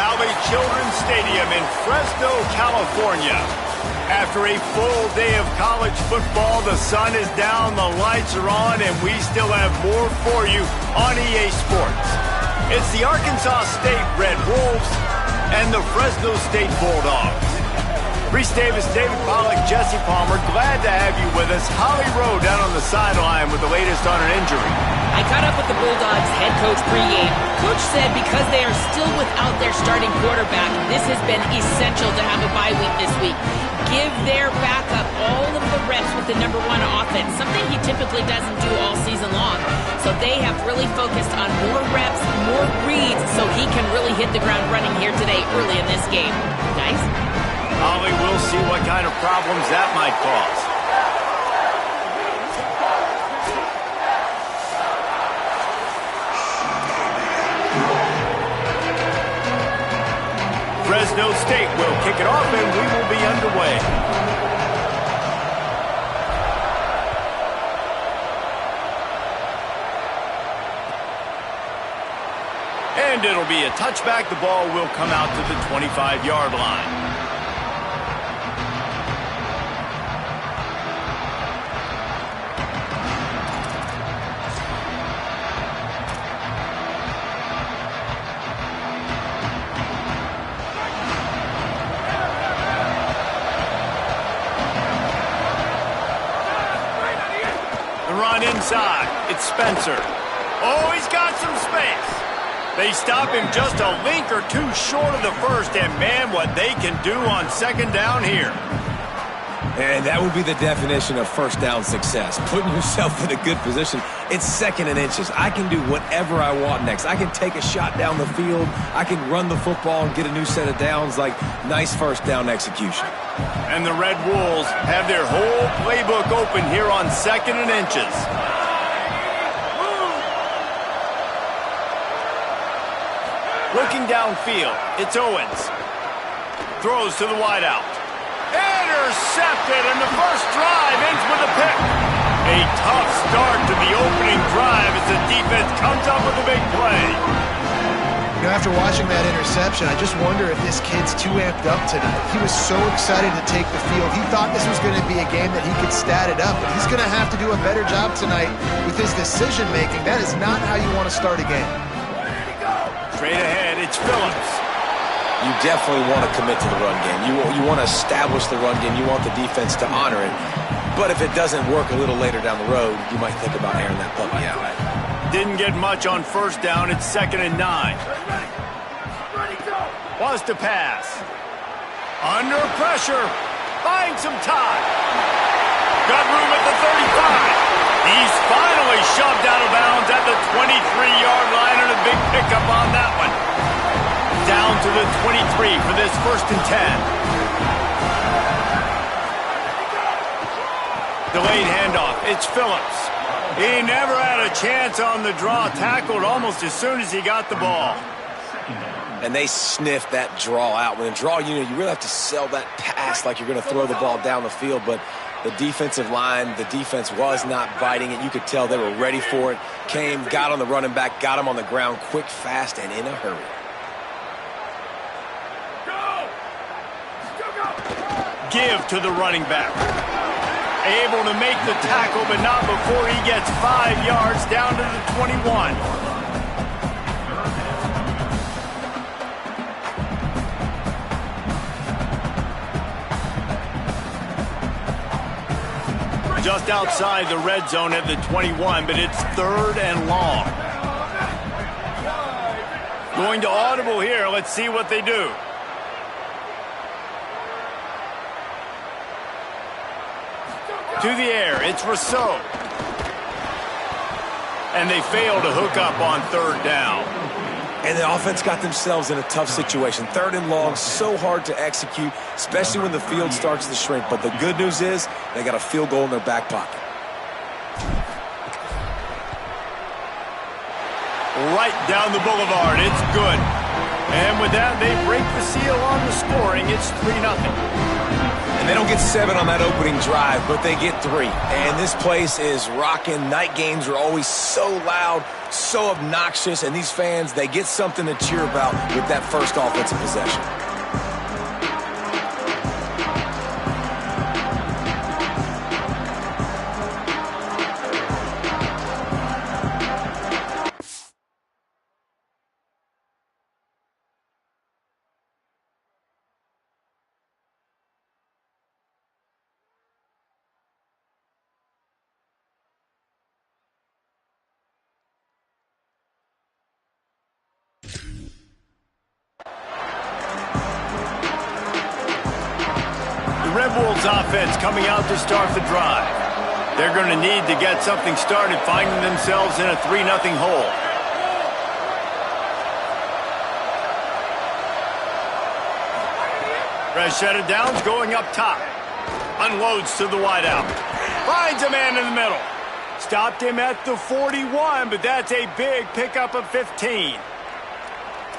Valley Children's Stadium in Fresno, California. After a full day of college football, the sun is down, the lights are on, and we still have more for you on EA Sports. It's the Arkansas State Red Wolves and the Fresno State Bulldogs. Reese Davis, David Pollack, Jesse Palmer, glad to have you with us. Holly Rowe down on the sideline with the latest on an injury. I caught up with the Bulldogs head coach pregame. Coach said because they are still without their starting quarterback, this has been essential to have a bye week this week. Give their backup all of the reps with the #1 offense, something he typically doesn't do all season long. So they have really focused on more reps, more reads, so he can really hit the ground running here today early in this game. Guys? Holly, we'll see what kind of problems that might cause. Fresno State will kick it off, and we will be underway. And it'll be a touchback. The ball will come out to the 25-yard line. Inside, it's Spencer. Oh, he's got some space. They stop him just a link or two short of the first, and man, what they can do on second down here. And that would be the definition of first down success. Putting yourself in a good position. It's 2nd and inches. I can do whatever I want next. I can take a shot down the field. I can run the football and get a new set of downs. Like, nice first down execution. And the Red Wolves have their whole playbook open here on 2nd and inches. Looking downfield, it's Owens. Throws to the wideout. Intercepted, and the first drive ends with a pick. A tough start to the opening drive as the defense comes up with a big play. You know, after watching that interception, I just wonder if this kid's too amped up tonight. He was so excited to take the field. He thought this was going to be a game that he could stat it up, but he's going to have to do a better job tonight with his decision-making. That is not how you want to start a game. Straight ahead, it's Phillips. You definitely want to commit to the run game. You want to establish the run game. You want the defense to honor it. But if it doesn't work a little later down the road, you might think about airing that puppy out. Didn't get much on first down. It's 2nd and 9. Was to pass. Under pressure. Buying some time. Got room at the 35. He's finally shoved out of bounds at the 23-yard line, and a big pickup on that one. Down to the 23 for this 1st and 10. Delayed handoff. It's Phillips. He never had a chance on the draw. Tackled almost as soon as he got the ball. And they sniffed that draw out. When a draw, you really have to sell that pass like you're going to throw the ball down the field, but the defensive line, the defense was not biting it. You could tell they were ready for it. Came, got on the running back, got him on the ground quick, fast, and in a hurry. Give to the running back. Able to make the tackle, but not before he gets 5 yards down to the 21. Just outside the red zone at the 21, but it's 3rd and long. Going to audible here. Let's see what they do. To the air, it's Rousseau. And they fail to hook up on 3rd down. And the offense got themselves in a tough situation. 3rd and long, so hard to execute, especially when the field starts to shrink. But the good news is they got a field goal in their back pocket. Right down the boulevard, it's good. And with that, they break the seal on the scoring. It's 3-0. And they don't get 7 on that opening drive, but they get 3. And this place is rocking. Night games are always so loud, so obnoxious, and these fans, they get something to cheer about with that first offensive possession. Red Wolves offense coming out to start the drive. They're going to need to get something started, finding themselves in a 3-0 hole. Fresh set of downs going up top. Unloads to the wideout. Finds a man in the middle. Stopped him at the 41, but that's a big pickup of 15.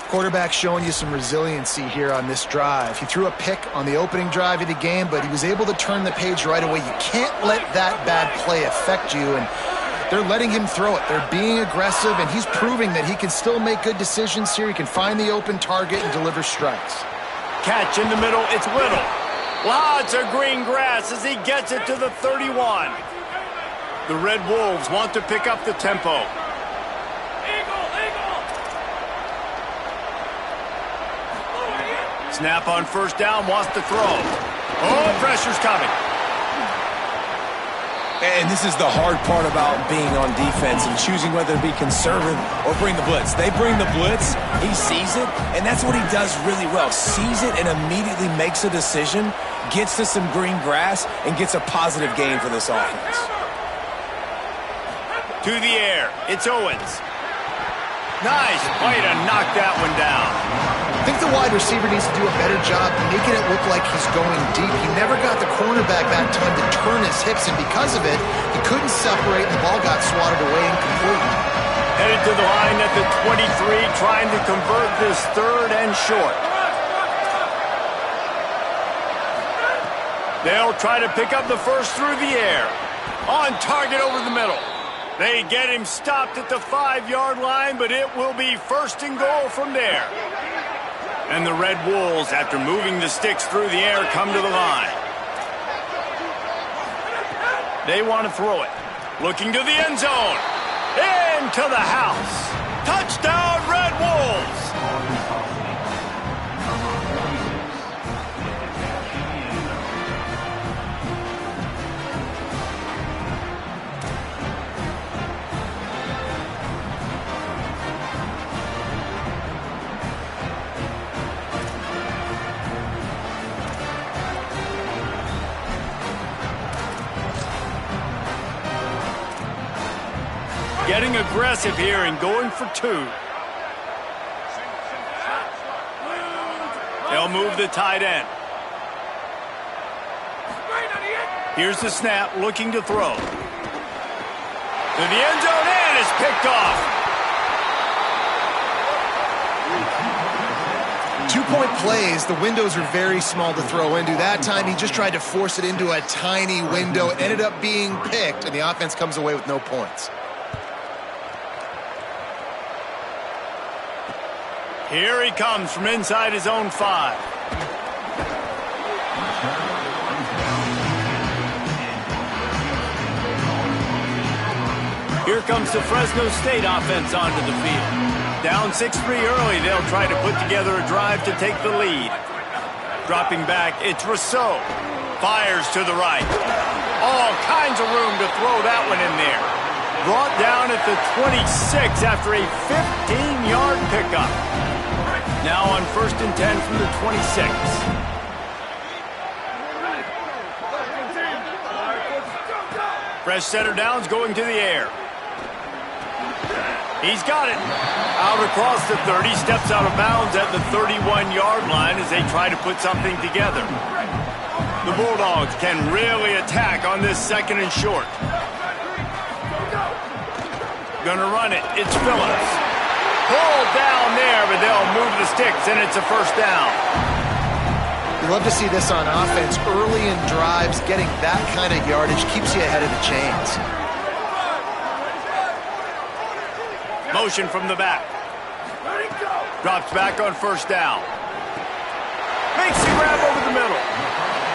Quarterback showing you some resiliency here on this drive. He threw a pick on the opening drive of the game, but he was able to turn the page right away. You can't let that bad play affect you, and they're letting him throw it. They're being aggressive, and he's proving that he can still make good decisions here. He can find the open target and deliver strikes. Catch in the middle, it's Little. Lots of green grass as he gets it to the 31. The Red Wolves want to pick up the tempo. Snap on first down, wants to throw. Oh, pressure's coming. And this is the hard part about being on defense and choosing whether to be conservative or bring the blitz. They bring the blitz, he sees it, and that's what he does really well. Sees it and immediately makes a decision, gets to some green grass, and gets a positive gain for this offense. To the air, it's Owens. Nice play to knock that one down. I think the wide receiver needs to do a better job making it look like he's going deep. He never got the cornerback that time to turn his hips, and because of it, he couldn't separate, and the ball got swatted away incomplete. Headed to the line at the 23, trying to convert this 3rd and short. They'll try to pick up the first through the air. On target over the middle. They get him stopped at the 5-yard line, but it will be 1st and goal from there. And the Red Wolves, after moving the sticks through the air, come to the line. They want to throw it. Looking to the end zone. Into the house. Touchdown, Red Wolves! Getting aggressive here and going for 2. They'll move the tight end. Here's the snap, looking to throw. To the end zone, and it's picked off. 2-point plays, the windows are very small to throw into. That time, he just tried to force it into a tiny window. It ended up being picked, and the offense comes away with no points. Here he comes from inside his own 5. Here comes the Fresno State offense onto the field. Down 6-3 early, they'll try to put together a drive to take the lead. Dropping back, it's Rousseau. Fires to the right. All kinds of room to throw that one in there. Brought down at the 26 after a 15-yard pickup. Now on 1st and 10 from the 26. Fresh setter downs going to the air. He's got it. Out across the 30, steps out of bounds at the 31-yard line as they try to put something together. The Bulldogs can really attack on this 2nd and short. Gonna run it. It's Phillips. Pulled down there, but they'll move the sticks, and it's a 1st down. The You love to see this on offense. Early in drives, getting that kind of yardage keeps you ahead of the chains. Motion from the back. Drops back on first down. Makes the grab over the middle.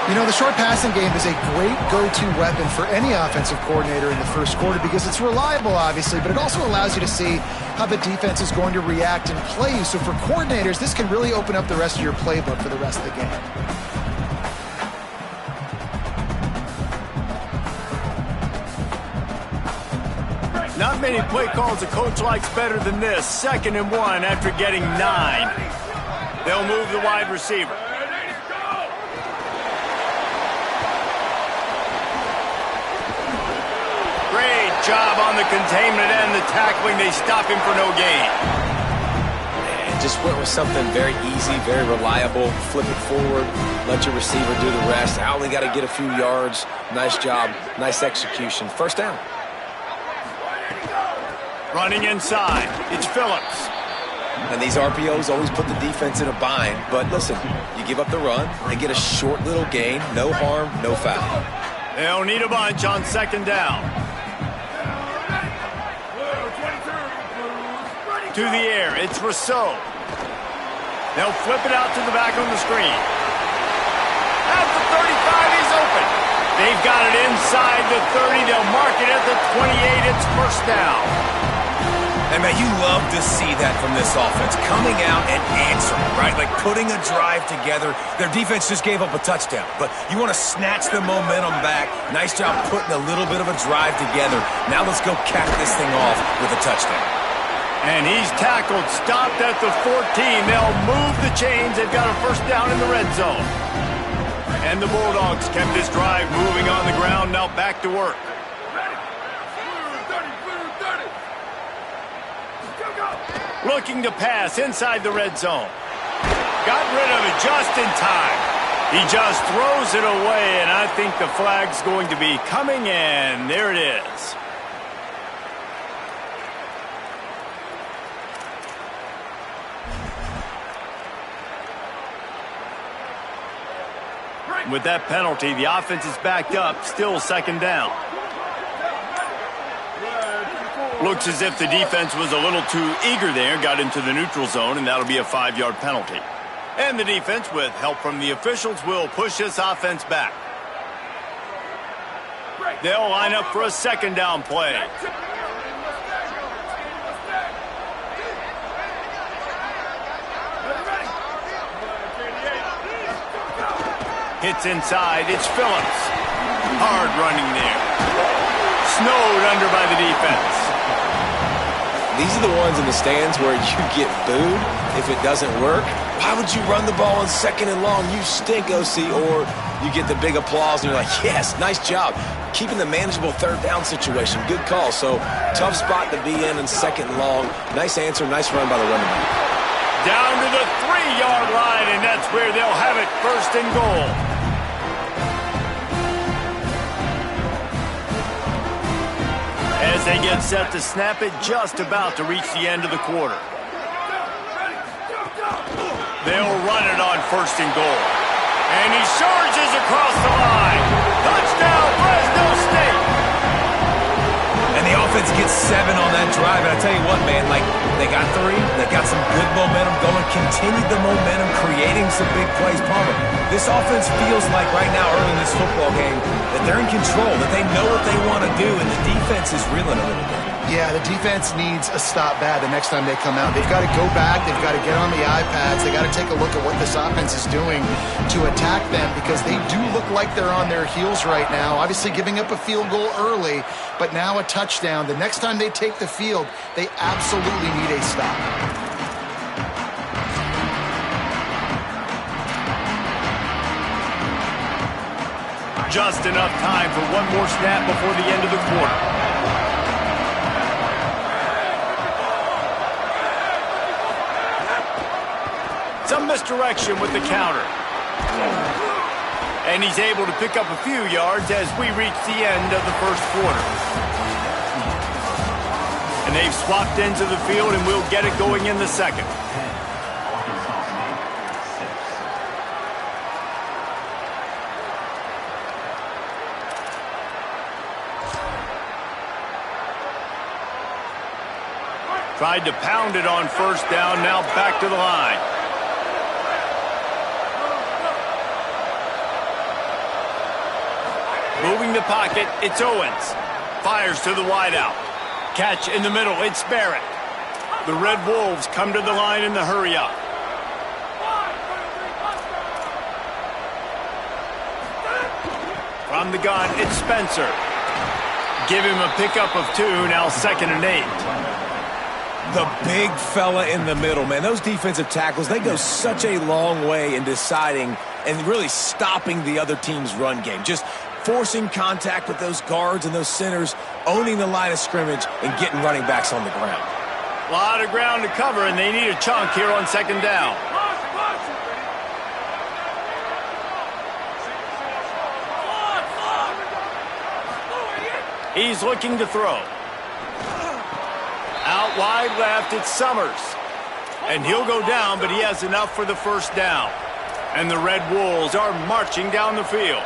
You know, the short passing game is a great go-to weapon for any offensive coordinator in the first quarter because it's reliable, obviously, but it also allows you to see how the defense is going to react and play you. So for coordinators, this can really open up the rest of your playbook for the rest of the game. Not many play calls a coach likes better than this. 2nd and 1 after getting 9. They'll move the wide receiver. Great job on the containment and the tackling. They stop him for no gain. And just went with something very easy, very reliable. Flip it forward, let your receiver do the rest. I only got to get a few yards. Nice job, nice execution. First down. Running inside, it's Phillips. And these RPOs always put the defense in a bind. But listen, you give up the run, they get a short little gain. No harm, no foul. They'll need a bunch on 2nd down. To the air, it's Rousseau. They'll flip it out to the back on the screen. At the 35, he's open. They've got it inside the 30. They'll mark it at the 28. It's first down. And, man, you love to see that from this offense, coming out and answering, right? Like putting a drive together. Their defense just gave up a touchdown, but you want to snatch the momentum back. Nice job putting a little bit of a drive together. Now let's go cap this thing off with a touchdown. And he's tackled, stopped at the 14. They'll move the chains. They've got a first down in the red zone. And the Bulldogs kept this drive moving on the ground. Now back to work. Looking to pass inside the red zone. Got rid of it just in time. He just throws it away, and I think the flag's going to be coming in. There it is. With that penalty, the offense is backed up, still 2nd down. Looks as if the defense was a little too eager there, got into the neutral zone, and that'll be a 5-yard penalty. And the defense, with help from the officials, will push this offense back. They'll line up for a 2nd down play. Hits inside, it's Phillips. Hard running there. Snowed under by the defense. These are the ones in the stands where you get booed if it doesn't work. Why would you run the ball on 2nd and long? You stink, OC. Or you get the big applause and you're like, yes, nice job. Keeping the manageable 3rd down situation. Good call. So tough spot to be in 2nd and long. Nice answer, nice run by the running back. Down to the 3-yard line, and that's where they'll have it, 1st and goal. As they get set to snap it, just about to reach the end of the quarter. They'll run it on 1st and goal. And he charges across the line. Touchdown, Fresno State! And the offense gets 7 on that drive. And I tell you what, man, like, they got 3. They got some good momentum going. Continued the momentum, creating some big plays. Palmer, this offense feels like right now, early in this football game, that they're in control, that they know what they want to do, and the defense is reeling a little bit. Yeah, the defense needs a stop bad the next time they come out. They've got to go back. They've got to get on the iPads. They've got to take a look at what this offense is doing to attack them because they do look like they're on their heels right now. Obviously giving up a field goal early, but now a touchdown. The next time they take the field, they absolutely need a stop. Just enough time for one more snap before the end of the quarter. Some misdirection with the counter. And he's able to pick up a few yards as we reach the end of the first quarter. And they've swapped ends of the field, and we'll get it going in the second. Tried to pound it on first down, now back to the line. Moving the pocket, it's Owens. Fires to the wideout. Catch in the middle, it's Barrett. The Red Wolves come to the line in the hurry-up. From the gun, it's Spencer. Give him a pickup of 2, now 2nd and 8. The big fella in the middle, man. Those defensive tackles, they go such a long way in deciding and really stopping the other team's run game. Just forcing contact with those guards and those centers, owning the line of scrimmage, and getting running backs on the ground. A lot of ground to cover, and they need a chunk here on 2nd down. He's looking to throw. Out wide left, it's Summers. And he'll go down, but he has enough for the first down. And the Red Wolves are marching down the field.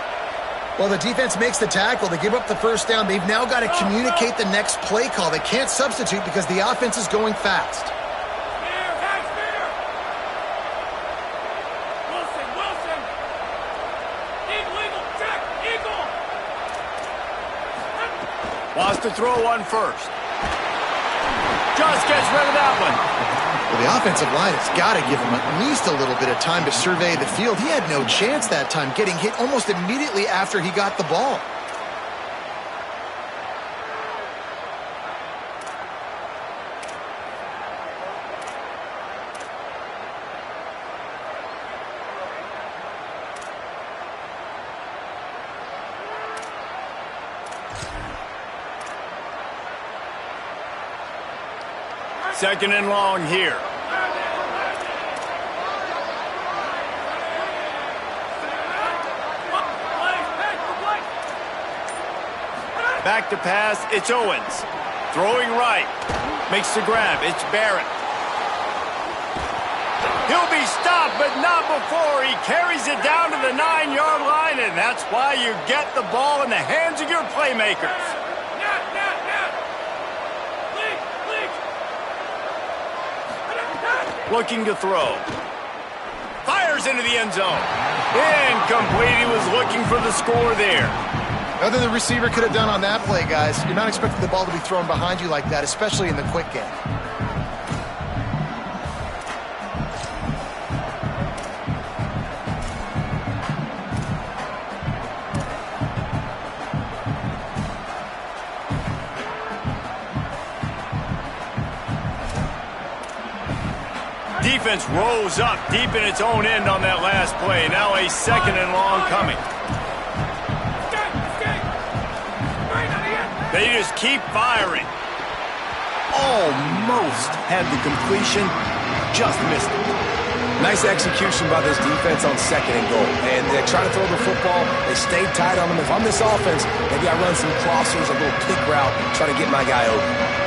Well, the defense makes the tackle. They give up the first down. They've now got to communicate the next play call. They can't substitute because the offense is going fast. Wants to throw one first. Just gets rid of that one. Well, the offensive line has got to give him at least a little bit of time to survey the field. He had no chance that time, getting hit almost immediately after he got the ball. Second and long here. Back to pass, it's Owens. Throwing right. Makes the grab, it's Barrett. He'll be stopped, but not before. He carries it down to the 9-yard line, and that's why you get the ball in the hands of your playmakers. Looking to throw. Fires into the end zone. Incomplete. He was looking for the score there. Nothing the receiver could have done on that play, guys. You're not expecting the ball to be thrown behind you like that, especially in the quick game. Defense rose up deep in its own end on that last play. Now a second and long coming. They just keep firing. Almost had the completion, just missed it. Nice execution by this defense on 2nd and goal. And they try to throw the football. They stayed tight on them. If I'm this offense, maybe I run some crossers, a little pick route, try to get my guy open.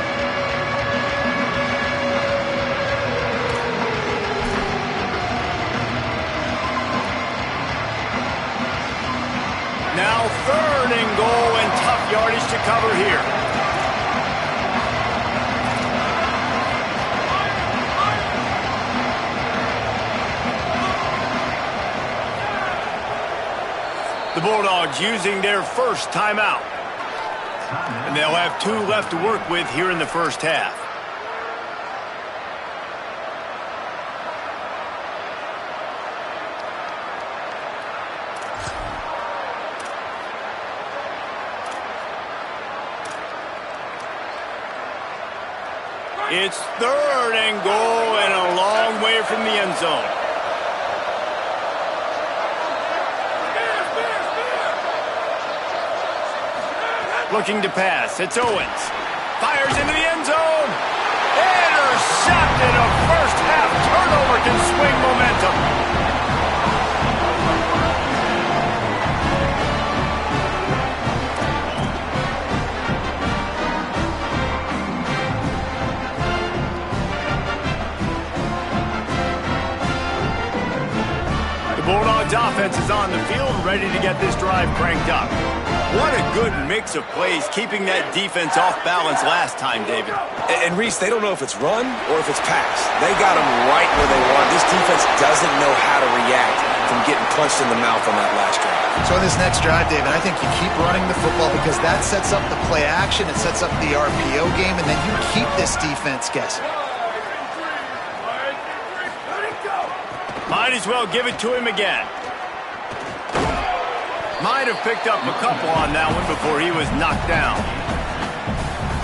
Now 3rd and goal and tough yardage to cover here. The Bulldogs using their first timeout. And they'll have 2 left to work with here in the first half. It's 3rd and goal and a long way from the end zone. Looking to pass, it's Owens. Fires into the end zone. Intercepted. A first half turnover can swing momentum. The Bulldogs offense is on the field, ready to get this drive cranked up. What a good mix of plays, keeping that defense off balance last time, David. And Reese, they don't know if it's run or if it's pass. They got them right where they want. This defense doesn't know how to react from getting punched in the mouth on that last drive. So in this next drive, David, I think you keep running the football because that sets up the play action, it sets up the RPO game, and then you keep this defense guessing. Might as well give it to him again. Might have picked up a couple on that one before he was knocked down.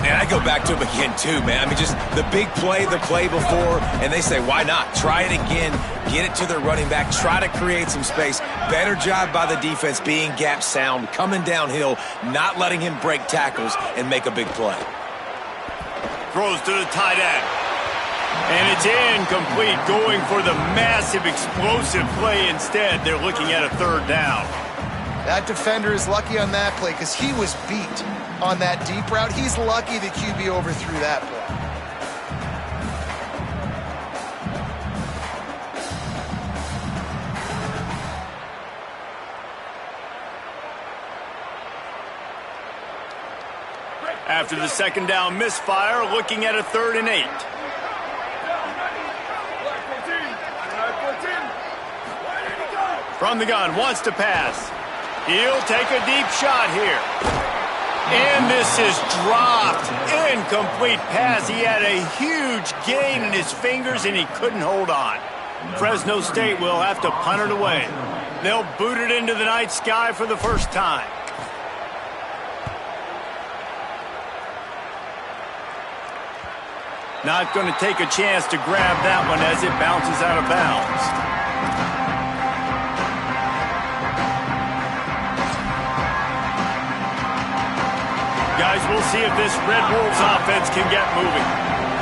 And I go back to him again, too, man. I mean, just the big play, the play before, and they say, why not? Try it again, get it to their running back, try to create some space. Better job by the defense being gap sound, coming downhill, not letting him break tackles and make a big play. Throws to the tight end. And it's incomplete, going for the massive explosive play instead. They're looking at a third down. That defender is lucky on that play because he was beat on that deep route. He's lucky the QB overthrew that play. After the second down misfire, looking at a 3rd and 8. From the gun, wants to pass. He'll take a deep shot here. And this is dropped. Incomplete pass. He had a huge gain in his fingers, and he couldn't hold on. Fresno State will have to punt it away. They'll boot it into the night sky for the first time. Not going to take a chance to grab that one as it bounces out of bounds. Guys, we'll see if this Red Wolves offense can get moving.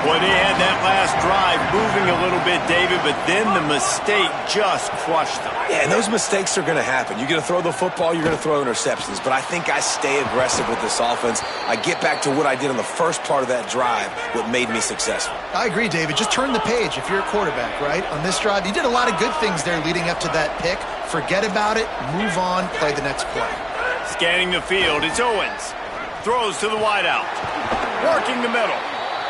Boy, they had that last drive moving a little bit, David, but then the mistake just crushed them. Yeah, and those mistakes are going to happen. You're going to throw the football, you're going to throw interceptions. But I think I stay aggressive with this offense. I get back to what I did on the first part of that drive, what made me successful. I agree, David. Just turn the page if you're a quarterback, right? On this drive, you did a lot of good things there leading up to that pick. Forget about it, move on, play the next play. Scanning the field, it's Owens. Throws to the wideout. Working the middle.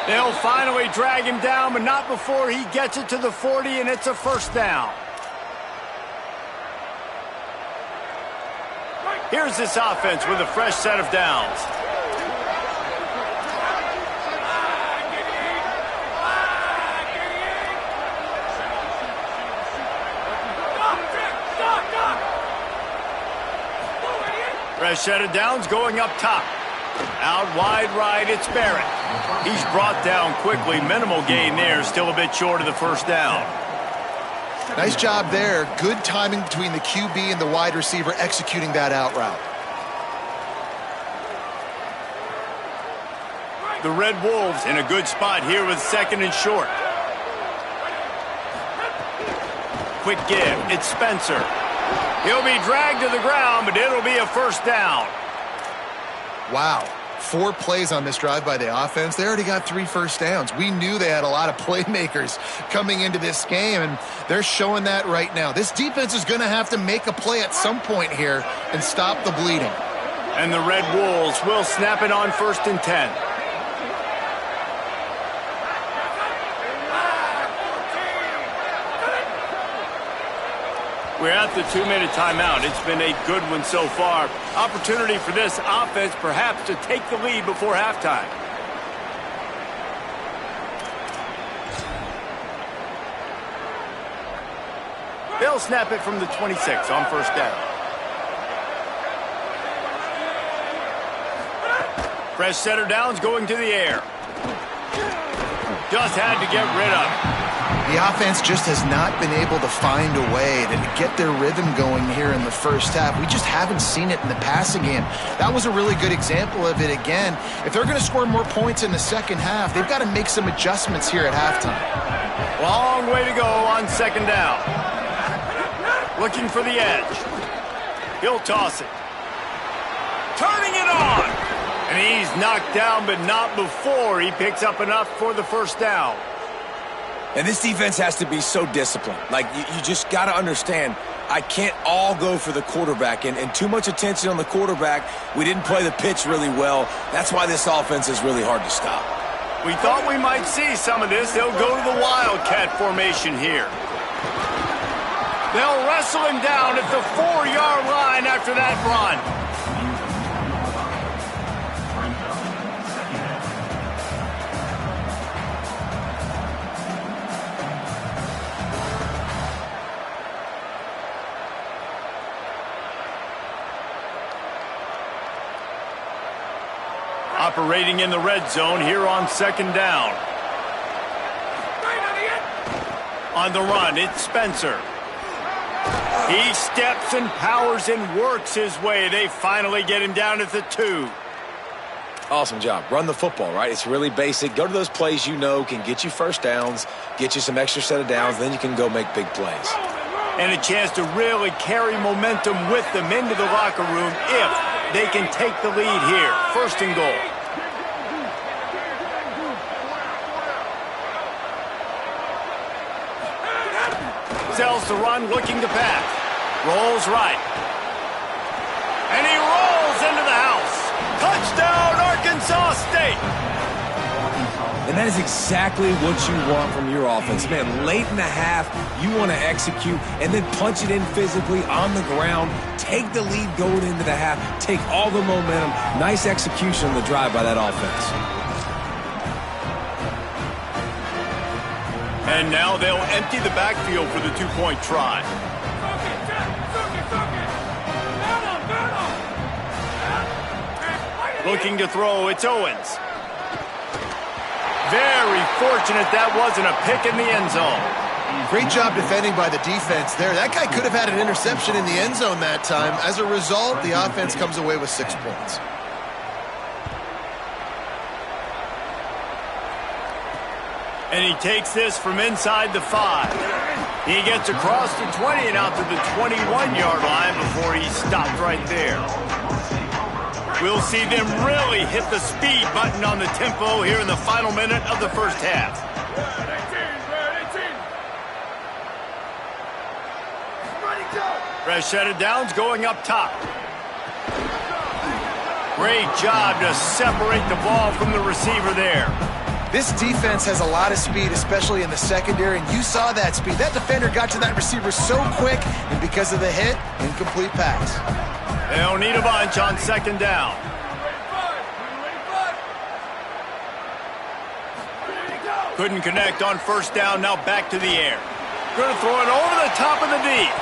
They'll finally drag him down, but not before he gets it to the 40, and it's a first down. Here's this offense with a fresh set of downs. Fresh set of downs going up top. Out wide right, it's Barrett. He's brought down quickly. Minimal gain there, still a bit short of the first down. Nice job there. Good timing between the QB and the wide receiver executing that out route. The Red Wolves in a good spot here with 2nd and short. Quick give, it's Spencer. He'll be dragged to the ground, but it'll be a first down. Wow. 4 plays on this drive by the offense. They already got 3 first downs. We knew they had a lot of playmakers coming into this game, and they're showing that right now. This defense is going to have to make a play at some point here and stop the bleeding. And the Red Wolves will snap it on 1st and 10. We're at the 2-minute timeout. It's been a good one so far. Opportunity for this offense perhaps to take the lead before halftime. They'll snap it from the 26 on first down. Fresh set of downs going to the air. Just had to get rid of it. The offense just has not been able to find a way to get their rhythm going here in the first half. We just haven't seen it in the passing game. That was a really good example of it again. If they're going to score more points in the second half, they've got to make some adjustments here at halftime. Long way to go on 2nd down. Looking for the edge. He'll toss it. Turning it on. And he's knocked down, but not before he picks up enough for the first down. And this defense has to be so disciplined. Like, you just got to understand, I can't all go for the quarterback, and too much attention on the quarterback. We didn't play the pitch really well. That's why this offense is really hard to stop. We thought we might see some of this. They'll go to the Wildcat formation here. They'll wrestle him down at the 4-yard line after that run. Operating in the red zone here on 2nd down. On the run, it's Spencer. He steps and powers and works his way. They finally get him down at the 2. Awesome job. Run the football, right? It's really basic. Go to those plays you know can get you first downs, get you some extra set of downs, then you can go make big plays. And a chance to really carry momentum with them into the locker room if they can take the lead here. 1st and goal. Sells the run, looking to pass. Rolls right. And he rolls into the house. Touchdown, Arkansas State. And that is exactly what you want from your offense. Man, late in the half, you want to execute and then punch it in physically on the ground. Take the lead going into the half. Take all the momentum. Nice execution on the drive by that offense. And now they'll empty the backfield for the 2-point try. Looking to throw, it's Owens. Very fortunate that wasn't a pick in the end zone. Great job defending by the defense there. That guy could have had an interception in the end zone that time. As a result, the offense comes away with 6 points. And he takes this from inside the 5. He gets across the 20 and out to the 21-yard line before he's stopped right there. We'll see them really hit the speed button on the tempo here in the final minute of the 1st half. Fresh set of downs going up top. Great job to separate the ball from the receiver there. This defense has a lot of speed, especially in the secondary, and you saw that speed. That defender got to that receiver so quick, and because of the hit, incomplete pass. They'll need a bunch on 2nd down. Couldn't connect on 1st down, now back to the air. Going to throw it over the top of the deep.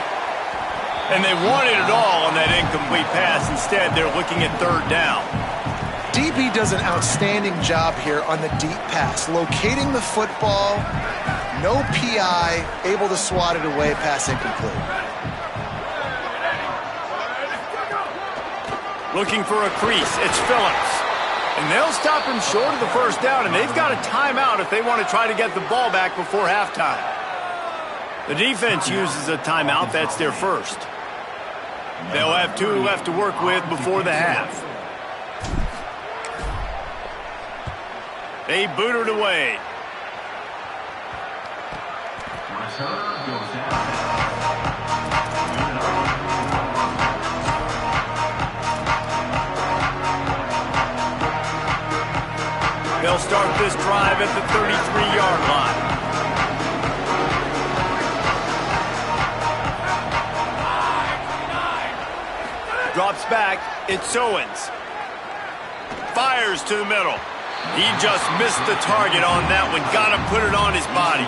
And they wanted it all on that incomplete pass. Instead, they're looking at 3rd down. DB does an outstanding job here on the deep pass, locating the football, no PI, able to swat it away, pass incomplete. Looking for a crease, it's Phillips. And they'll stop him short of the 1st down, and they've got a timeout if they want to try to get the ball back before halftime. The defense uses a timeout, that's their 1st. They'll have 2 left to work with before the half. They boot it away. They'll start this drive at the 33-yard line. Drops back, it's Owens. Fires to the middle. He just missed the target on that one. Got to put it on his body.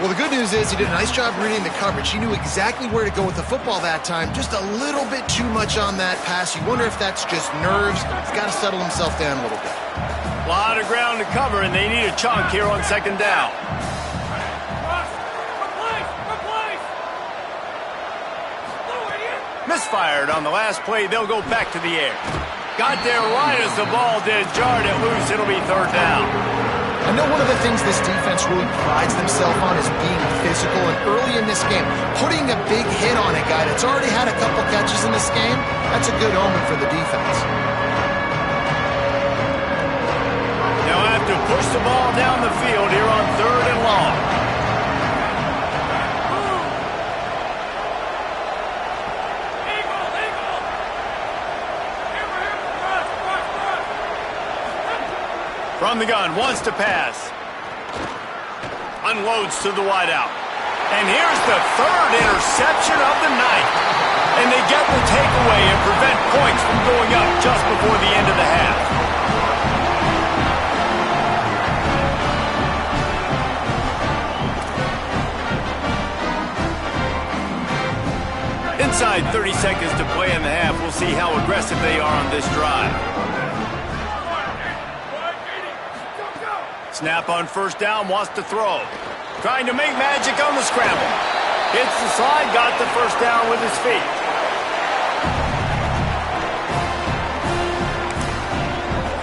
Well, the good news is he did a nice job reading the coverage. He knew exactly where to go with the football that time. Just a little bit too much on that pass. You wonder if that's just nerves. He's got to settle himself down a little bit. A lot of ground to cover, and they need a chunk here on 2nd down. Misfired on the last play. They'll go back to the air. Got there right as the ball did. Jarred it loose. It'll be 3rd down. I know one of the things this defense really prides themselves on is being physical, and early in this game, putting a big hit on a guy that's already had a couple catches in this game, that's a good omen for the defense. They'll have to push the ball down the field here on 3rd and long. From the gun, wants to pass. Unloads to the wideout. And here's the third interception of the night. And they get the takeaway and prevent points from going up just before the end of the half. Inside 30 seconds to play in the half. We'll see how aggressive they are on this drive. Snap on first down, wants to throw. Trying to make magic on the scramble. Hits the slide, got the first down with his feet.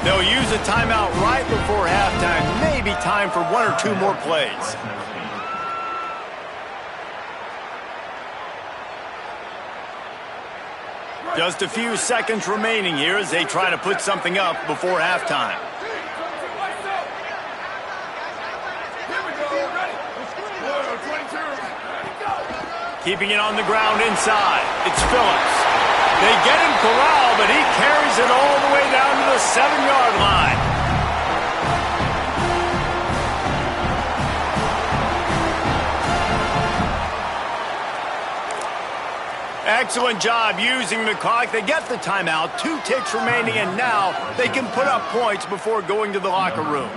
They'll use a timeout right before halftime. Maybe time for one or two more plays. Just a few seconds remaining here as they try to put something up before halftime. Keeping it on the ground inside. It's Phillips. They get him corralled, but he carries it all the way down to the 7-yard line. Excellent job using the clock. They get the timeout. 2 ticks remaining, and now they can put up points before going to the locker room.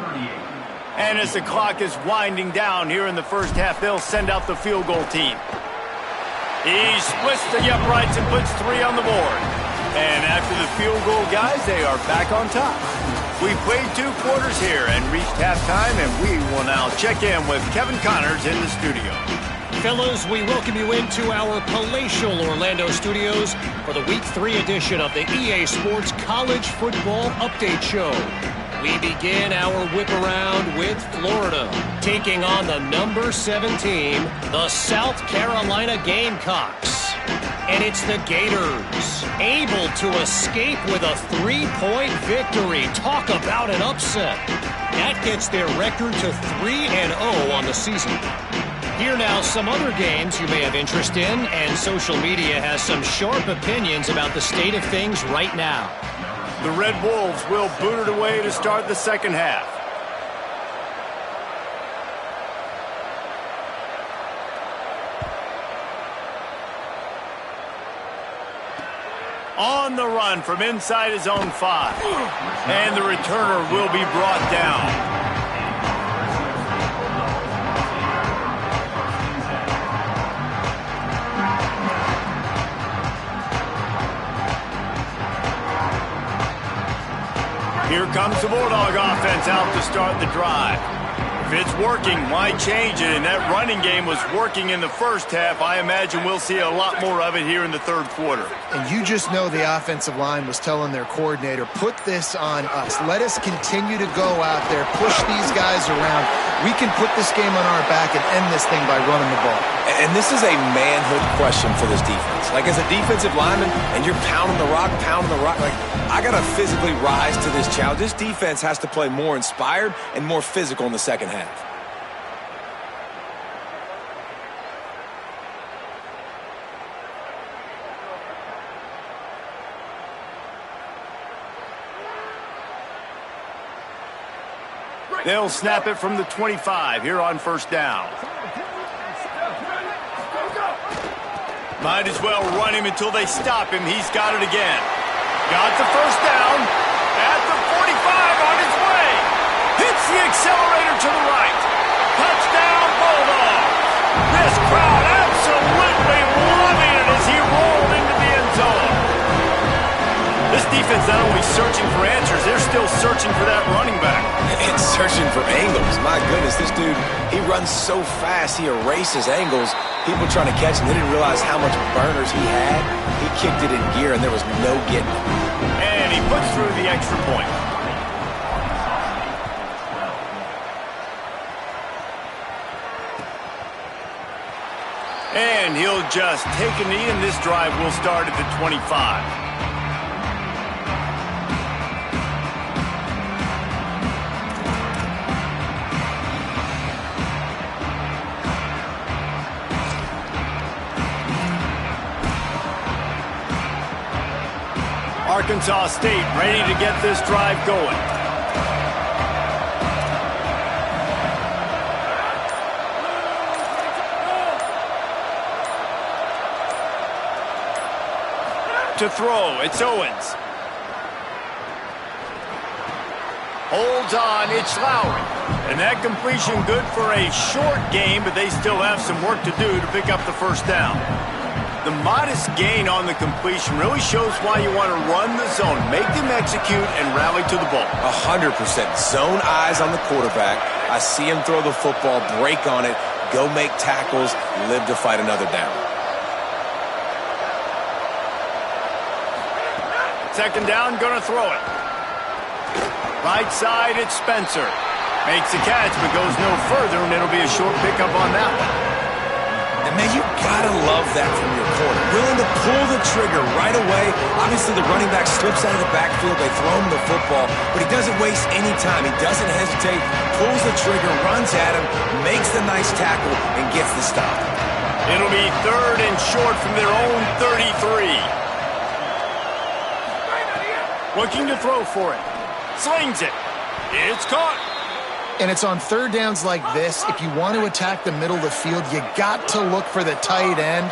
And as the clock is winding down here in the first half, they'll send out the field goal team. He splits the uprights and puts 3 on the board. And after the field goal, guys, they are back on top. We played 2 quarters here and reached halftime, and we will now check in with Kevin Connors in the studio. Fellas, we welcome you into our palatial Orlando studios for the Week 3 edition of the EA Sports College Football Update Show. We begin our whip around with Florida, taking on the number 7 team, the South Carolina Gamecocks. And it's the Gators, able to escape with a 3-point victory. Talk about an upset. That gets their record to 3-0 on the season. Here now, some other games you may have interest in, and social media has some sharp opinions about the state of things right now. The Red Wolves will boot it away to start the second half. On the run from inside his own 5. And the returner will be brought down. Here comes the Bulldog offense out to start the drive. If it's working, why change it? And that running game was working in the first half. I imagine we'll see a lot more of it here in the third quarter. And you just know the offensive line was telling their coordinator, put this on us. Let us continue to go out there, push these guys around. We can put this game on our back and end this thing by running the ball. And this is a manhood question for this defense. Like, as a defensive lineman, and you're pounding the rock, like, I got to physically rise to this challenge. This defense has to play more inspired and more physical in the second half. They'll snap it from the 25 here on first down. Might as well run him until they stop him. He's got it again. Got the first down at the 45 on his way. Hits the accelerator to the right. Touchdown, Bulldogs. This crowd absolutely loving it as he rolled into the end zone. This defense not only searching for answers, they're still searching for that running back. And searching for angles. My goodness, this dude, he runs so fast, he erases angles. People trying to catch him, they didn't realize how much burners he had. He kicked it in gear, and there was no getting it. And he puts through the extra point. And he'll just take a knee, and this drive will start at the 25. Arkansas State ready to get this drive going. to throw. It's Owens. Holds on, it's Lowry. And that completion good for a short game, but they still have some work to do to pick up the first down. The modest gain on the completion really shows why you want to run the zone, make them execute, and rally to the ball. 100%. Zone eyes on the quarterback. I see him throw the football, break on it, go make tackles, live to fight another down. Second down, gonna throw it. Right side, it's Spencer. Makes the catch, but goes no further, and it'll be a short pickup on that one. And, man, you gotta love that from your corner. Willing to pull the trigger right away. Obviously, the running back slips out of the backfield. They throw him the football, but he doesn't waste any time. He doesn't hesitate, pulls the trigger, runs at him, makes the nice tackle, and gets the stop. It'll be third and short from their own 33. Looking to throw for it. Slings it. It's caught. And it's on third downs like this. If you want to attack the middle of the field, you got to look for the tight end.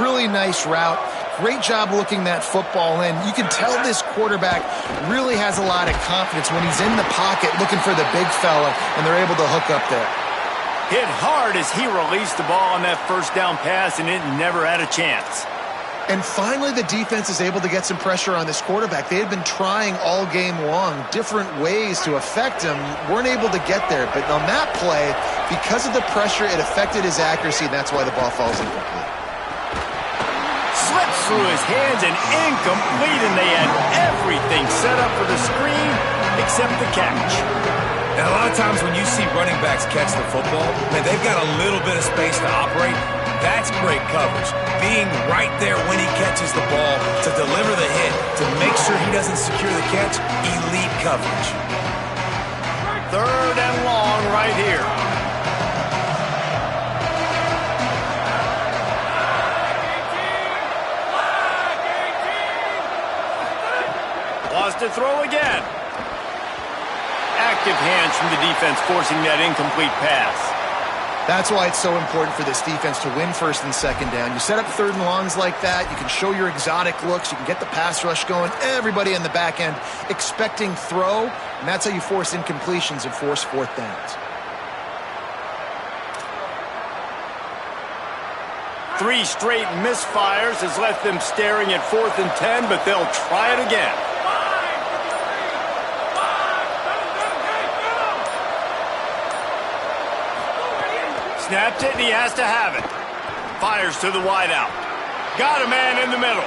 Really nice route. Great job looking that football in. You can tell this quarterback really has a lot of confidence when he's in the pocket looking for the big fella, and they're able to hook up there. Hit hard as he released the ball on that first down pass, and it never had a chance. And finally, the defense is able to get some pressure on this quarterback. They had been trying all game long, different ways to affect him, weren't able to get there. But on that play, because of the pressure, it affected his accuracy, and that's why the ball falls incomplete. Slips through his hands and incomplete, and they had everything set up for the screen except the catch. And a lot of times when you see running backs catch the football, man, they've got a little bit of space to operate. That's great coverage. Being right there when he catches the ball to deliver the hit, to make sure he doesn't secure the catch, elite coverage. Third and long right here. Wants to throw again. Active hands from the defense forcing that incomplete pass. That's why it's so important for this defense to win first and second down. You set up third and longs like that, you can show your exotic looks, you can get the pass rush going, everybody in the back end expecting throw, and that's how you force incompletions and force fourth downs. Three straight misfires has left them staring at 4th and 10, but they'll try it again. Snapped it, and he has to have it. Fires to the wideout. Got a man in the middle.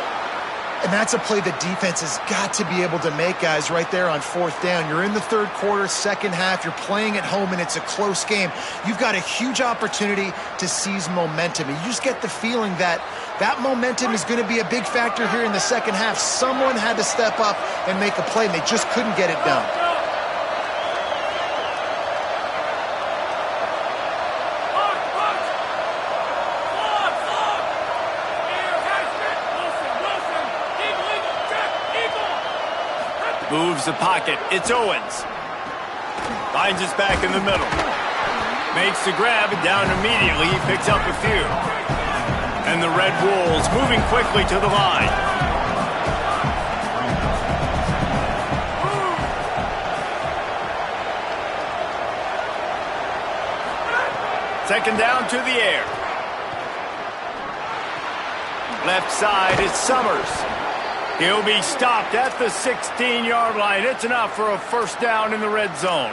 And that's a play the defense has got to be able to make, guys, right there on fourth down. You're in the third quarter, second half. You're playing at home, and it's a close game. You've got a huge opportunity to seize momentum. And you just get the feeling that that momentum is going to be a big factor here in the second half. Someone had to step up and make a play, and they just couldn't get it done. Moves the pocket. It's Owens. Finds his back in the middle. Makes the grab and down immediately. He picks up a few. And the Red Wolves moving quickly to the line. Second down to the air. Left side, it's Summers. He'll be stopped at the 16-yard line. It's enough for a first down in the red zone.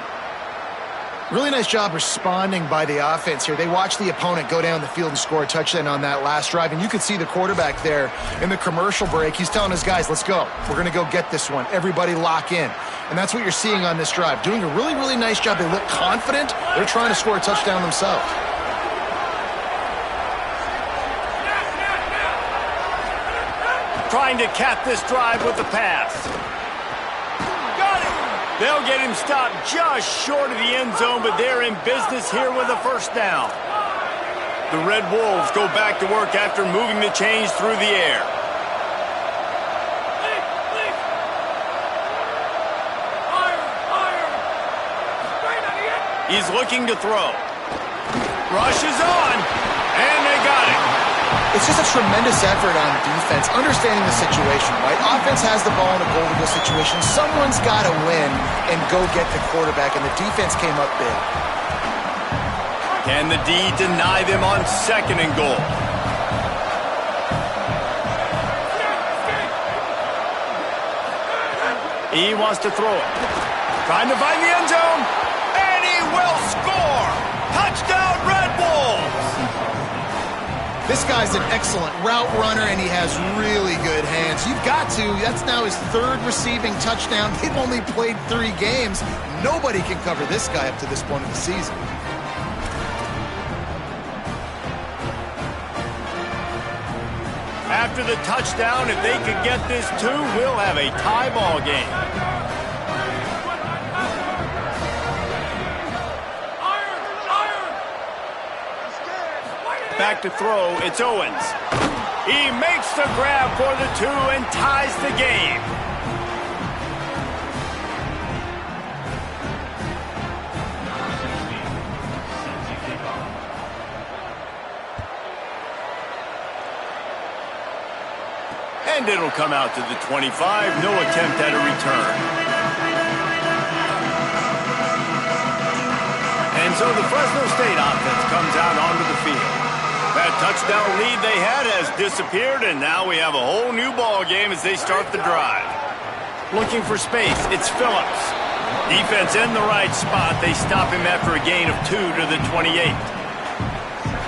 Really nice job responding by the offense here. They watched the opponent go down the field and score a touchdown on that last drive, and you could see the quarterback there in the commercial break. He's telling his guys, let's go. We're going to go get this one. Everybody lock in. And that's what you're seeing on this drive. Doing a really, really nice job. They look confident. They're trying to score a touchdown themselves. Trying to cap this drive with the pass. Got it! They'll get him stopped just short of the end zone, but they're in business here with a first down. The Red Wolves go back to work after moving the chains through the air. He's looking to throw. Rush is on, and they got it. It's just a tremendous effort on defense, understanding the situation, right? Offense has the ball in a goal-to-go situation. Someone's got to win and go get the quarterback, and the defense came up big. Can the D deny them on 2nd and goal? He wants to throw it. Trying to find the end zone. And he will score. Touchdown, Red Bulls. This guy's an excellent route runner, and he has really good hands. You've got to. That's now his 3rd receiving touchdown. They've only played 3 games. Nobody can cover this guy up to this point of the season. After the touchdown, if they could get this 2, we'll have a tie ball game. Back to throw, it's Owens. He makes the grab for the 2 and ties the game. And it'll come out to the 25. No attempt at a return. And so the Fresno State offense comes out onto the field. That touchdown lead they had has disappeared, and now we have a whole new ball game as they start the drive. Looking for space, it's Phillips. Defense in the right spot. They stop him after a gain of 2 to the 28.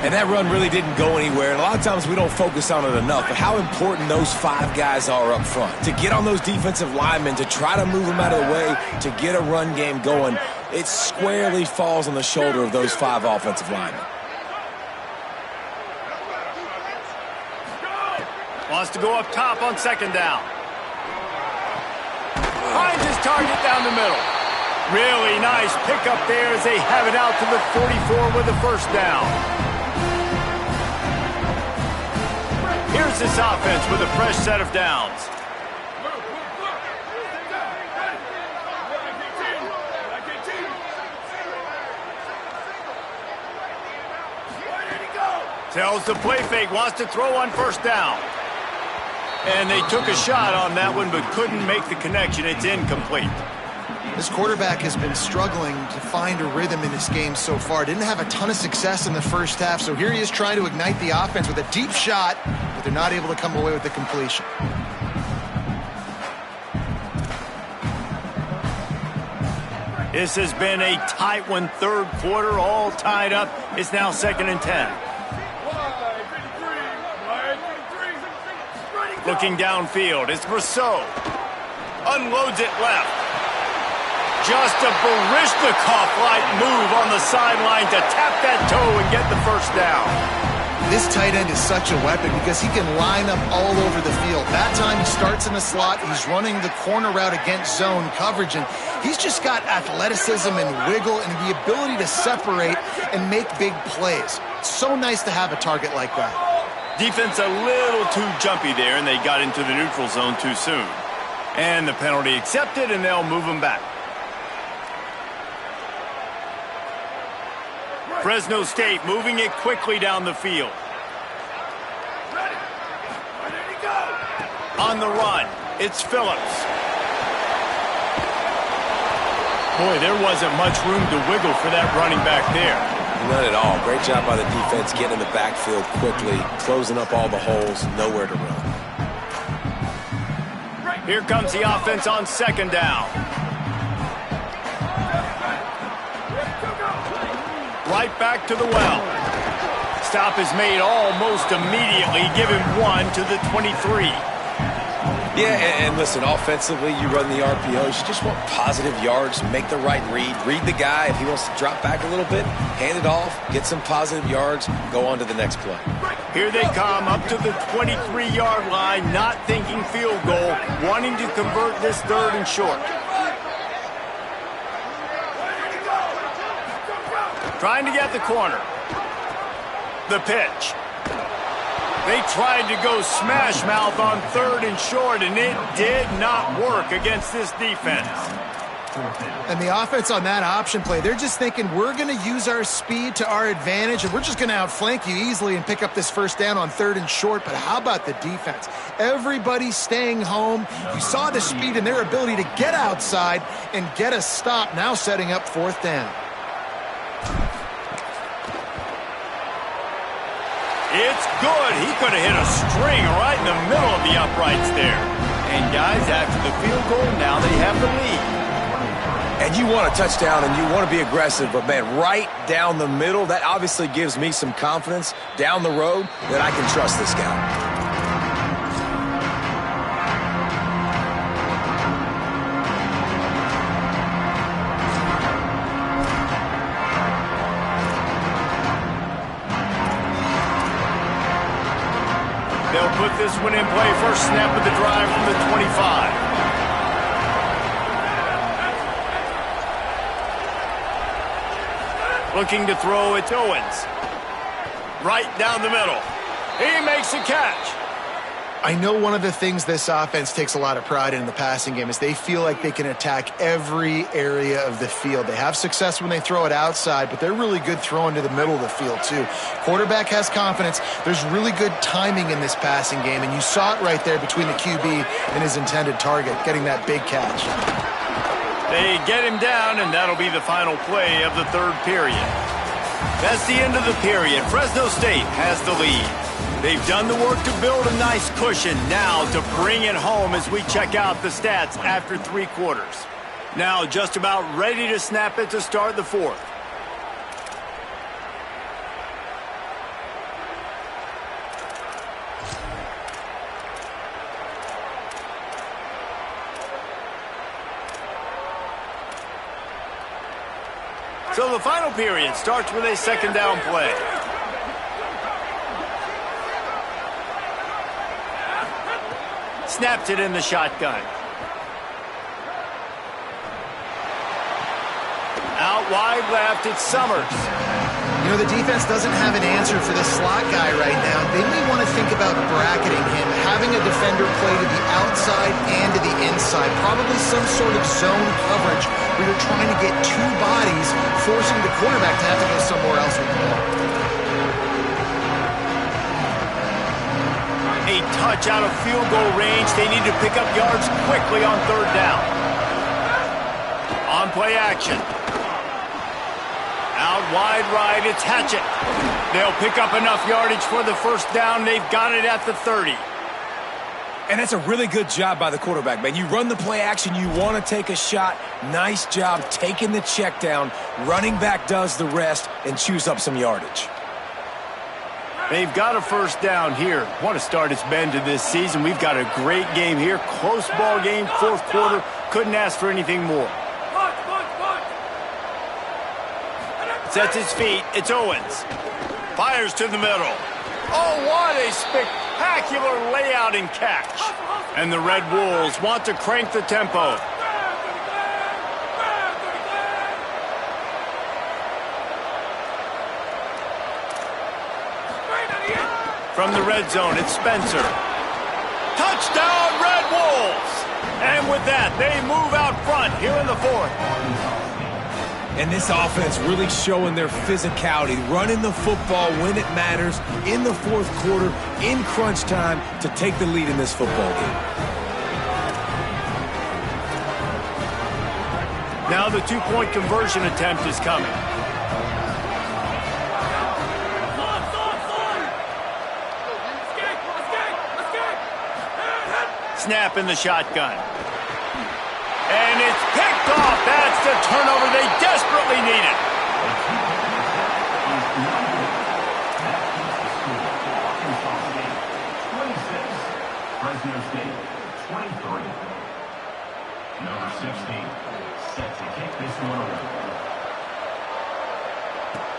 And that run really didn't go anywhere. And a lot of times we don't focus on it enough, but how important those 5 guys are up front. To get on those defensive linemen, to try to move them out of the way, to get a run game going, it squarely falls on the shoulder of those 5 offensive linemen. Wants to go up top on 2nd down. Finds his target down the middle. Really nice pickup there as they have it out to the 44 with the 1st down. Here's this offense with a fresh set of downs. Tells the play fake, wants to throw on 1st down. And they took a shot on that one but couldn't make the connection. It's incomplete. This quarterback has been struggling to find a rhythm in this game so far. Didn't have a ton of success in the 1st half, so here he is trying to ignite the offense with a deep shot, but they're not able to come away with the completion. This has been a tight one, 3rd quarter, all tied up. It's now 2nd and 10. Looking downfield, it's Rousseau. Unloads it left. Just a Barishnikov-like move on the sideline to tap that toe and get the 1st down. This tight end is such a weapon because he can line up all over the field. That time he starts in the slot, he's running the corner route against zone coverage, and he's just got athleticism and wiggle and the ability to separate and make big plays. It's so nice to have a target like that. Defense a little too jumpy there, and they got into the neutral zone too soon. And the penalty accepted, and they'll move them back. Fresno State moving it quickly down the field. On the run, it's Phillips. Boy, there wasn't much room to wiggle for that running back there. None at all. Great job by the defense getting in the backfield quickly, closing up all the holes, nowhere to run. Here comes the offense on 2nd down. Right back to the well. Stop is made almost immediately. Give him 1 to the 23. Yeah, and listen, offensively, you run the RPOs. You just want positive yards, make the right read the guy. If he wants to drop back a little bit, hand it off, get some positive yards, go on to the next play. Here they come up to the 23-yard line, not thinking field goal, wanting to convert this 3rd and short. Trying to get the corner. The pitch. They tried to go smash mouth on 3rd and short, and it did not work against this defense. And the offense on that option play, they're just thinking we're going to use our speed to our advantage and we're just going to outflank you easily and pick up this first down on 3rd and short. But how about the defense? Everybody's staying home. You saw the speed and their ability to get outside and get a stop, now setting up 4th down. It's good. He could have hit a string right in the middle of the uprights there. And guys, after the field goal, now they have the lead. And you want a touchdown and you want to be aggressive, but man, right down the middle, that obviously gives me some confidence down the road that I can trust this guy. They'll put this one in play. First snap of the drive from the 25. Looking to throw, it's Owens. Right down the middle. He makes a catch. I know one of the things this offense takes a lot of pride in the passing game is they feel like they can attack every area of the field. They have success when they throw it outside, but they're really good throwing to the middle of the field too. Quarterback has confidence. There's really good timing in this passing game, and you saw it right there between the QB and his intended target, getting that big catch. They get him down, and that'll be the final play of the 3rd period. That's the end of the period. Fresno State has the lead. They've done the work to build a nice cushion. Now to bring it home as we check out the stats after 3 quarters. Now just about ready to snap it to start the 4th. So the final period starts with a 2nd down play. Snaps it in the shotgun. Out wide left, it's Summers. You know, the defense doesn't have an answer for this slot guy right now. They may want to think about bracketing him, having a defender play to the outside and to the inside. Probably some sort of zone coverage where you're trying to get 2 bodies, forcing the quarterback to have to go somewhere else with the ball. A touch out of field goal range. They need to pick up yards quickly on 3rd down. On play action. Out wide right, it's Hatchett. They'll pick up enough yardage for the 1st down. They've got it at the 30. And that's a really good job by the quarterback, man. You run the play action, you want to take a shot. Nice job taking the check down. Running back does the rest and chews up some yardage. They've got a 1st down here. What a start it's been to this season. We've got a great game here. Close ball game, 4th quarter. Couldn't ask for anything more. Sets his feet. It's Owens. Fires to the middle. Oh, what a spectacular layout and catch. And the Red Wolves want to crank the tempo. From the red zone, it's Spencer. Touchdown, Red Wolves! And with that, they move out front here in the 4th. And this offense really showing their physicality, running the football when it matters, in the 4th quarter, in crunch time, to take the lead in this football game. Now the 2-point conversion attempt is coming. Snap in the shotgun. And it's picked off. That's the turnover they desperately needed. Fresno State, 23. Number 16, set to kick this one away.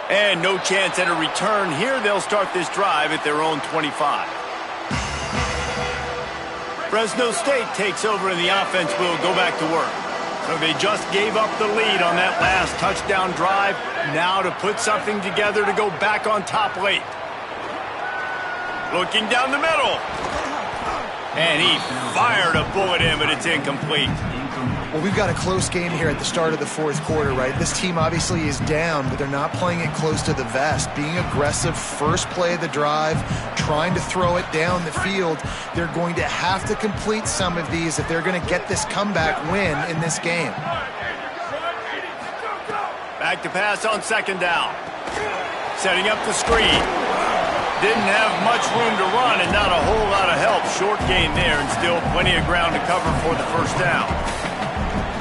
And no chance at a return here. They'll start this drive at their own 25. Fresno State takes over and the offense will go back to work. So they just gave up the lead on that last touchdown drive. Now to put something together to go back on top late. Looking down the middle. And he fired a bullet in, but it's incomplete. Well, we've got a close game here at the start of the fourth quarter, right? This team obviously is down, but they're not playing it close to the vest. Being aggressive, first play of the drive, trying to throw it down the field. They're going to have to complete some of these if they're going to get this comeback win in this game. Back to pass on second down. Setting up the screen. Didn't have much room to run and not a whole lot of help. Short gain there and still plenty of ground to cover for the first down.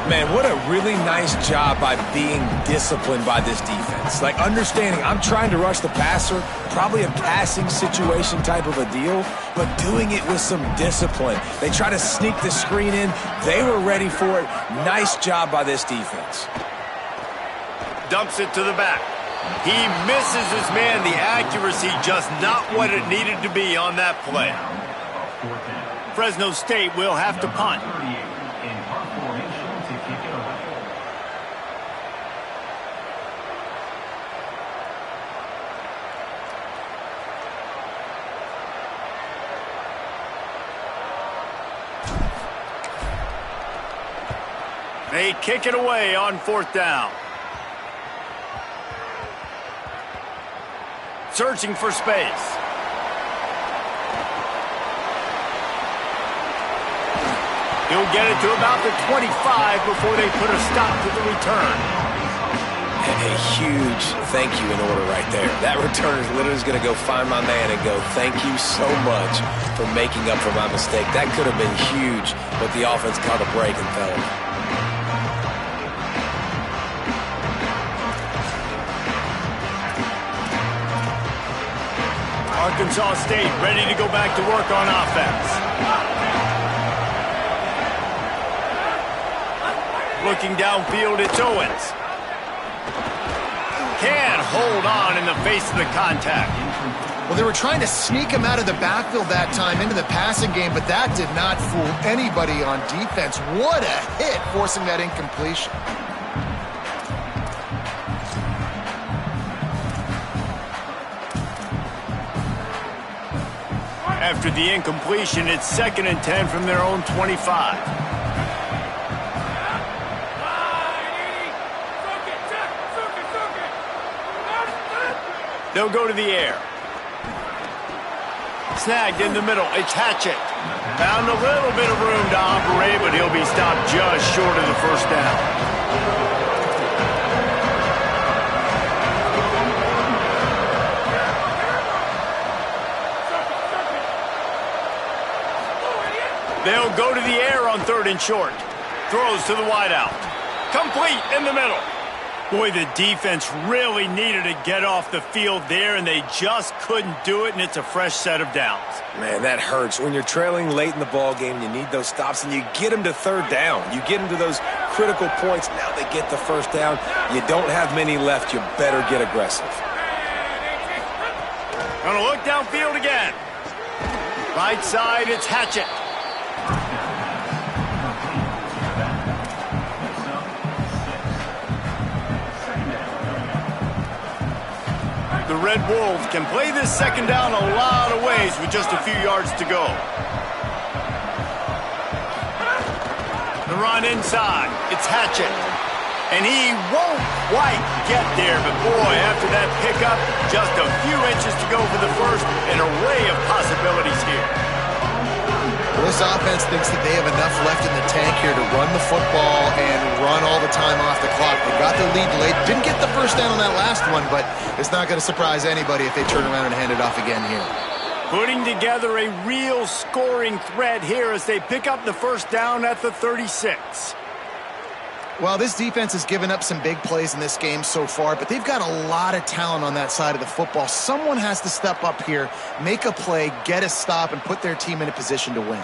Man, what a really nice job by being disciplined by this defense. Like, understanding I'm trying to rush the passer, probably a passing situation type of a deal, but doing it with some discipline. They try to sneak the screen in. They were ready for it. Nice job by this defense. Dumps it to the back. He misses his man. The accuracy just not what it needed to be on that play. Fresno State will have to punt. They kick it away on fourth down. Searching for space. He'll get it to about the 25 before they put a stop to the return. And a huge thank you in order right there. That return is literally going to go find my man and go, thank you so much for making up for my mistake. That could have been huge, but the offense caught a break and fell. Arkansas State ready to go back to work on offense. Looking downfield, it's Owens. Can't hold on in the face of the contact. Well, they were trying to sneak him out of the backfield that time into the passing game, but that did not fool anybody on defense. What a hit, forcing that incompletion. After the incompletion, it's 2nd and 10 from their own 25. They'll go to the air. Snagged in the middle. It's Hatchett. Found a little bit of room to operate, but he'll be stopped just short of the first down. They'll go to the air on 3rd and short. Throws to the wideout. Complete in the middle. Boy, the defense really needed to get off the field there, and they just couldn't do it, and it's a fresh set of downs. Man, that hurts. When you're trailing late in the ball game, you need those stops, and you get them to 3rd down. You get them to those critical points. Now they get the first down. You don't have many left. You better get aggressive. Gonna look downfield again. Right side, it's Hatchett. The Red Wolves can play this second down a lot of ways with just a few yards to go. The run inside. It's Hatchett. And he won't quite get there, but boy, after that pickup, just a few inches to go for the first. An array of possibilities here. Well, this offense thinks that they have enough left in the tank here to run the football and run all the time off the clock. They got their lead late. Didn't get the first down on that last one, but it's not going to surprise anybody if they turn around and hand it off again here. Putting together a real scoring threat here as they pick up the first down at the 36. Well, this defense has given up some big plays in this game so far, but they've got a lot of talent on that side of the football. Someone has to step up here, make a play, get a stop, and put their team in a position to win.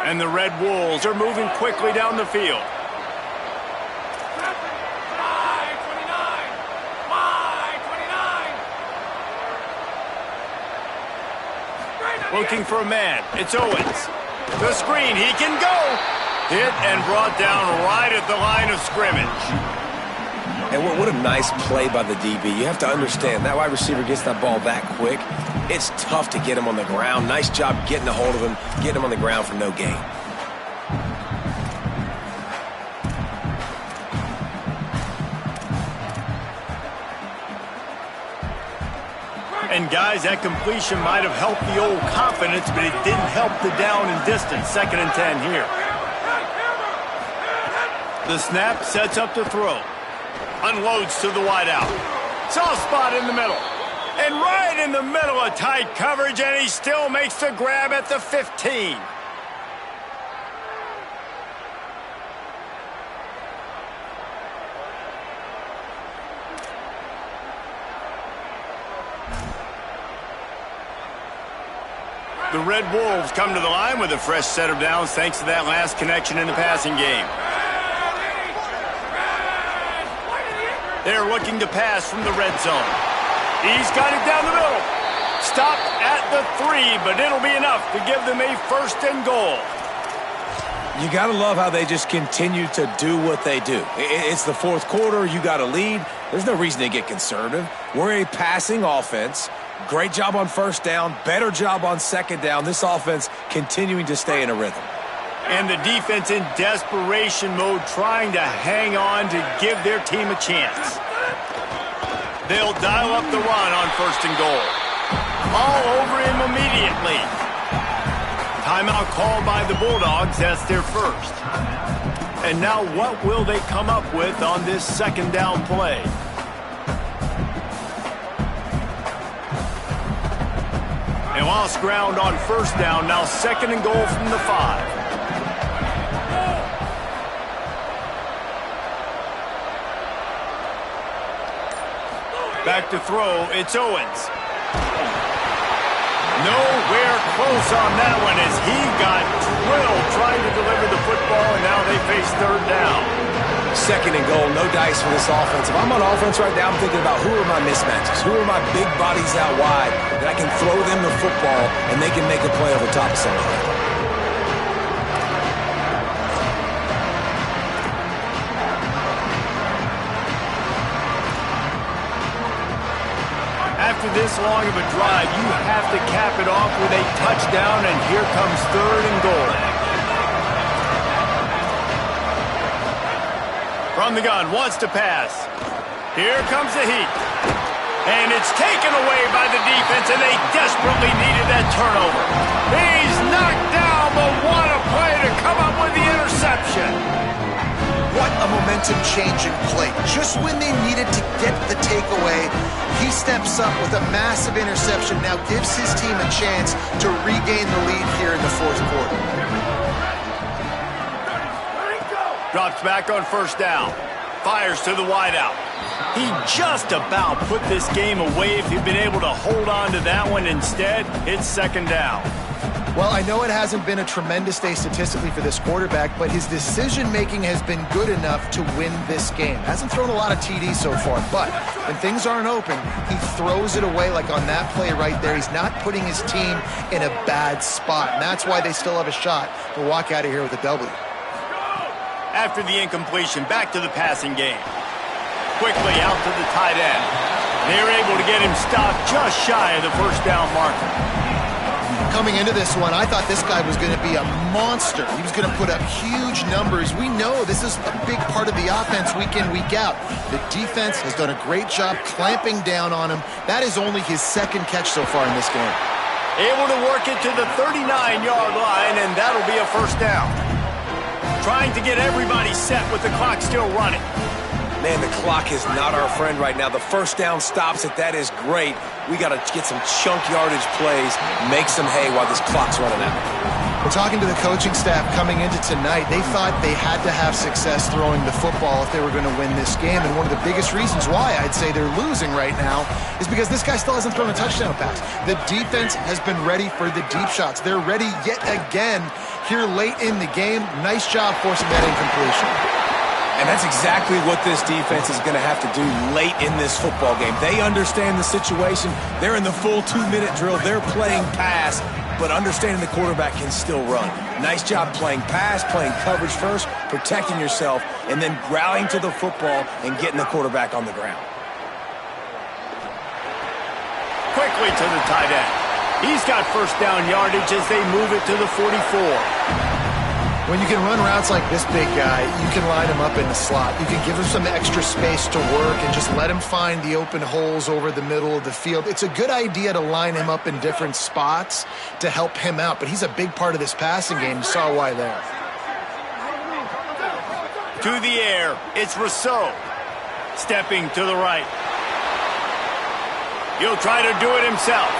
And the Red Wolves are moving quickly down the field. Looking for a man. It's Owens. The screen, he can go. Hit and brought down right at the line of scrimmage. And what a nice play by the DB. You have to understand, that wide receiver gets that ball that quick. It's tough to get him on the ground. Nice job getting a hold of him, getting him on the ground for no gain. And guys, that completion might have helped the old confidence, but it didn't help the down and distance. 2nd and 10 here. The snap sets up to throw. Unloads to the wideout. Soft spot in the middle. And right in the middle of tight coverage, and he still makes the grab at the 15. The Red Wolves come to the line with a fresh set of downs thanks to that last connection in the passing game. They're looking to pass from the red zone. He's got it down the middle. Stopped at the 3, but it'll be enough to give them a 1st and goal. You got to love how they just continue to do what they do. It's the 4th quarter. You got a lead. There's no reason to get conservative. We're a passing offense. Great job on 1st down. Better job on 2nd down. This offense continuing to stay in a rhythm. And the defense in desperation mode, trying to hang on to give their team a chance. They'll dial up the run on 1st and goal. All over him immediately. Timeout called by the Bulldogs. That's their 1st. And now what will they come up with on this 2nd down play? They lost ground on 1st down. Now 2nd and goal from the 5. Back to throw, it's Owens. Nowhere close on that one as he got drilled trying to deliver the football, and now they face 3rd down. 2nd and goal, no dice for this offense. If I'm on offense right now, I'm thinking about who are my mismatches? Who are my big bodies out wide that I can throw them the football and they can make a play over top of somebody? After this long of a drive, you have to cap it off with a touchdown, and here comes 3rd and goal. From the gun, wants to pass. Here comes the heat. And it's taken away by the defense, and they desperately needed that turnover. He's knocked down, but what a play to come up with the interception. What a momentum-changing play. Just when they needed to get the takeaway, he steps up with a massive interception, now gives his team a chance to regain the lead here in the 4th quarter. Drops back on 1st down. Fires to the wideout. He just about put this game away if he'd been able to hold on to that one. Instead, it's 2nd down. Well, I know it hasn't been a tremendous day statistically for this quarterback, but his decision-making has been good enough to win this game. Hasn't thrown a lot of TDs so far, but when things aren't open, he throws it away like on that play right there. He's not putting his team in a bad spot, and that's why they still have a shot to walk out of here with a W. After the incompletion, back to the passing game. Quickly out to the tight end. They're able to get him stopped just shy of the 1st down marker. Coming into this one, I thought this guy was going to be a monster. He was going to put up huge numbers. We know this is a big part of the offense week in, week out. The defense has done a great job clamping down on him. That is only his 2nd catch so far in this game. Able to work it to the 39-yard line, and that'll be a 1st down. Trying to get everybody set with the clock still running. Man, the clock is not our friend right now. The 1st down stops it. That is great. We got to get some chunk yardage plays, make some hay while this clock's running out. We're talking to the coaching staff coming into tonight. They thought they had to have success throwing the football if they were going to win this game. And one of the biggest reasons why I'd say they're losing right now is because this guy still hasn't thrown a touchdown pass. The defense has been ready for the deep shots. They're ready yet again here late in the game. Nice job forcing that incompletion. And that's exactly what this defense is going to have to do late in this football game. They understand the situation. They're in the full 2-minute drill. They're playing pass. but understanding the quarterback can still run. Nice job playing pass, playing coverage first, protecting yourself, and then rallying to the football and getting the quarterback on the ground. Quickly to the tight end. He's got first down yardage as they move it to the 44. When you can run routes like this big guy, you can line him up in the slot. You can give him some extra space to work and just let him find the open holes over the middle of the field. It's a good idea to line him up in different spots to help him out, but he's a big part of this passing game. You saw why there. To the air, it's Rousseau. Stepping to the right. He'll try to do it himself.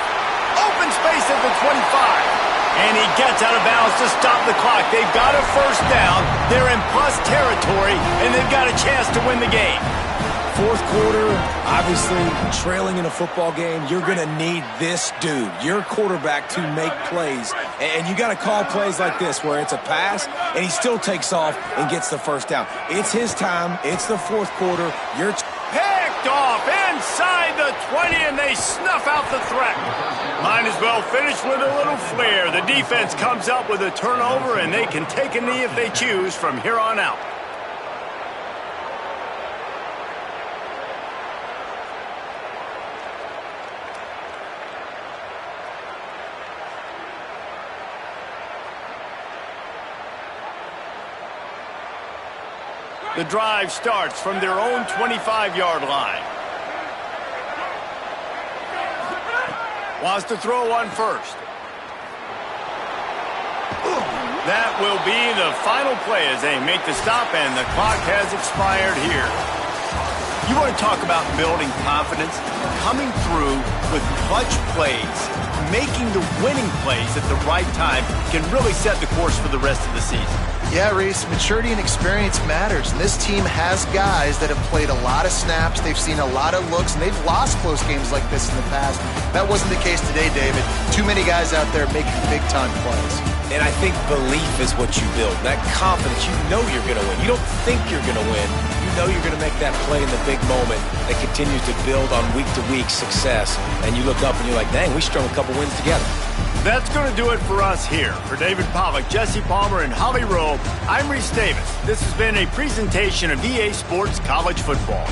Open space at the 25. And he gets out of bounds to stop the clock. They've got a first down. They're in plus territory, and they've got a chance to win the game. Fourth quarter, obviously trailing in a football game, you're going to need this dude, your quarterback, to make plays. And you got to call plays like this where it's a pass, and he still takes off and gets the first down. It's his time. It's the fourth quarter. You're picked off inside the 20, and they snuff out the threat. Might as well finish with a little flair. The defense comes up with a turnover, and they can take a knee if they choose from here on out. The drive starts from their own 25-yard line. Wants to throw one first. That will be the final play as they make the stop, and the clock has expired here. You want to talk about building confidence? Coming through with clutch plays, making the winning plays at the right time can really set the course for the rest of the season. Yeah, Reese, maturity and experience matters, and this team has guys that have played a lot of snaps, they've seen a lot of looks, and they've lost close games like this in the past. That wasn't the case today, David. Too many guys out there making big-time plays. And I think belief is what you build. That confidence, you know you're going to win. You don't think you're going to win. You know you're going to make that play in the big moment that continues to build on week-to-week success. And you look up and you're like, dang, we strung a couple wins together. That's going to do it for us here. For David Pollack, Jesse Palmer, and Holly Rowe, I'm Reese Davis. This has been a presentation of EA Sports College Football.